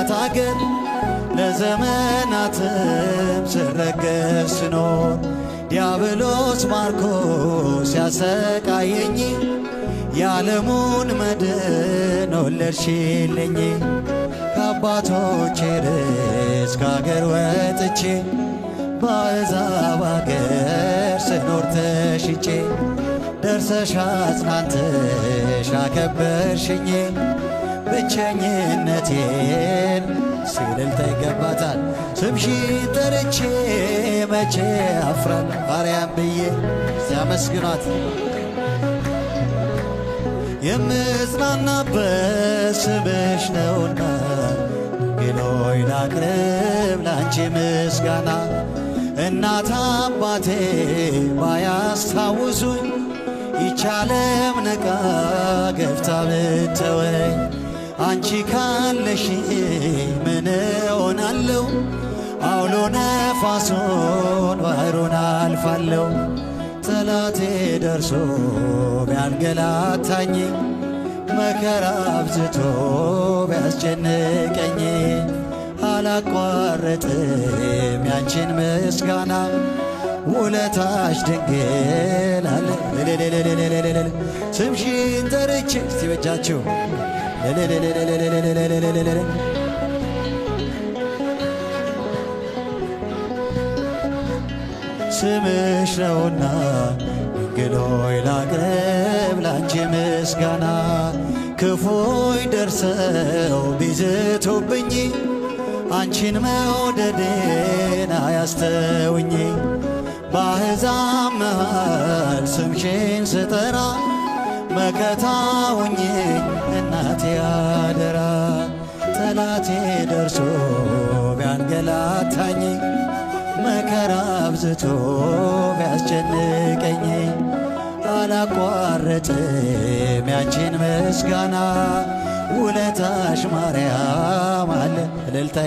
በምወዳት አገር ለዘመናትም ስረገጥ ስኖር ዲያብሎስ ማርኮ ሲያሰቃየኝ የዓለሙን መድን ወለድሽልኝ። ከአባቶቼ ርስት ከአገር ወጥቼ በአሕዛብ አገር ስኖር ተሽጬ ደርሰሽ አጽናንተሽ አከበርሽኝ። ብቸኝነቴን ሲልልታ ይገባታል ስምሽን ጠርቼ መቼ አፍራለሁ አርያም ብዬ ሲያመስግኗት የምጽናናበት ስምሽ ነውና ድንግሎይ ላቅርብ ላንቺ ምስጋና። እናት አባቴ ባያስታውሱኝ ይቻለም ንቃ ገፍታ ብትተወኝ አንቺ ካለሽ ምን እሆናለሁ? አውሎ ነፋሱን ባህሩን አልፋለሁ። ጠላቴ ደርሶ ቢያንገላታኝ መከራ አብዝቶ ቢያስጨንቀኝ አላቋረጥም ያንቺን ምስጋና። ውለታሽ ድንግል አለ ስምሽን ጠርቼ እስቲ በጃችሁ ስምሽ ነውና ድንግሎይ ላቅርብ ላንቺ ምስጋና። ክፉይ ደርሰው ቢዝቱብኝ አንቺን መውደዴን አያስተውኝ። በአሕዛብ መሃል ስምሽን ስጠራ መከታ ሁኚኝ እናቴ አደራ። ጠላቴ ደርሶ ቢያንገላታኝ መከራ አብዝቶ ቢያስጨንቀኝ አላቋረጥም ያንቺን ምስጋና። ውለታሽ ማርያም አለ እልልታ